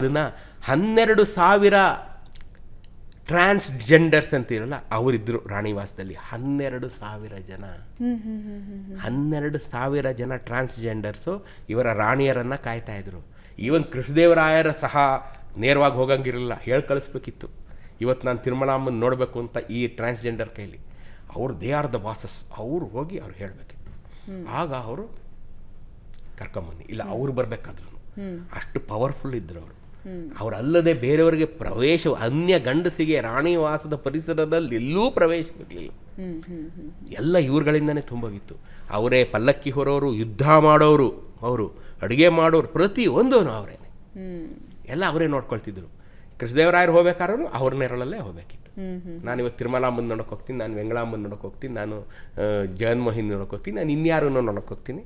ಅದನ್ನು 12,000 ಟ್ರಾನ್ಸ್ಜೆಂಡರ್ಸ್ ಅಂತಿರಲ್ಲ ಅವರಿದ್ದರು ರಾಣಿವಾಸದಲ್ಲಿ. 12,000 ಜನ 12,000 ಜನ ಟ್ರಾನ್ಸ್ಜೆಂಡರ್ಸು ಇವರ ರಾಣಿಯರನ್ನು ಕಾಯ್ತಾಯಿದ್ರು. ಈವನ್ ಕೃಷ್ಣದೇವರಾಯರ ಸಹ ನೇರವಾಗಿ ಹೋಗಂಗಿರಲಿಲ್ಲ, ಹೇಳಿ ಕಳಿಸ್ಬೇಕಿತ್ತು ಇವತ್ತು ನಾನು ತಿರುಮಲಾಮ್ಮನ ನೋಡಬೇಕು ಅಂತ ಈ ಟ್ರಾನ್ಸ್ಜೆಂಡರ್ ಕೈಲಿ. ಅವರು ದೇ ಆರ್ ದ ಬಾಸಸ್, ಅವರು ಹೋಗಿ ಅವ್ರು ಹೇಳಬೇಕಿತ್ತು. ಆಗ ಅವರು ಕರ್ಕೊಂಬನ್ನಿ, ಇಲ್ಲ ಅವ್ರು ಬರಬೇಕಾದ್ರು. ಅಷ್ಟು ಪವರ್ಫುಲ್ ಇದ್ದರು ಅವರು. ಅವರಲ್ಲದೆ ಬೇರೆಯವರಿಗೆ ಪ್ರವೇಶ, ಅನ್ಯ ಗಂಡಸಿಗೆ ರಾಣಿವಾಸದ ಪರಿಸರದಲ್ಲಿ ಎಲ್ಲೂ ಪ್ರವೇಶ ಇರಲಿಲ್ಲ. ಎಲ್ಲ ಇವ್ರುಗಳಿಂದನೇ ತುಂಬೋಗಿತ್ತು. ಅವರೇ ಪಲ್ಲಕ್ಕಿ ಹೊರೋರು, ಯುದ್ಧ ಮಾಡೋರು, ಅವರು ಅಡುಗೆ ಮಾಡೋರು, ಪ್ರತಿಯೊಂದೂ ಅವರೇ ಎಲ್ಲ ಅವರೇ ನೋಡ್ಕೊಳ್ತಿದ್ರು. ಕೃಷ್ಣದೇವರಾಯರು ಹೋಗ್ಬೇಕಾದ್ರೂ ಅವ್ರ ನೆರಳಲ್ಲೇ ಹೋಗ್ಬೇಕಿತ್ತು. ನಾನು ಇವತ್ತು ತಿರುಮಲಾಮ್ಮನ ನೋಡೋಕೆ ಹೋಗ್ತೀನಿ, ನಾನು ವೆಂಗಳಾಮ್ಮನ ನೋಡೋಕೆ ಹೋಗ್ತೀನಿ, ನಾನು ಜಗನ್ಮೋಹಿನಿ ನೋಡೋಕೆ ಹೋಗ್ತೀನಿ, ನಾನು ಇನ್ಯಾರನ್ನೂ ನೋಡೋಕೆ ಹೋಗ್ತೀನಿ.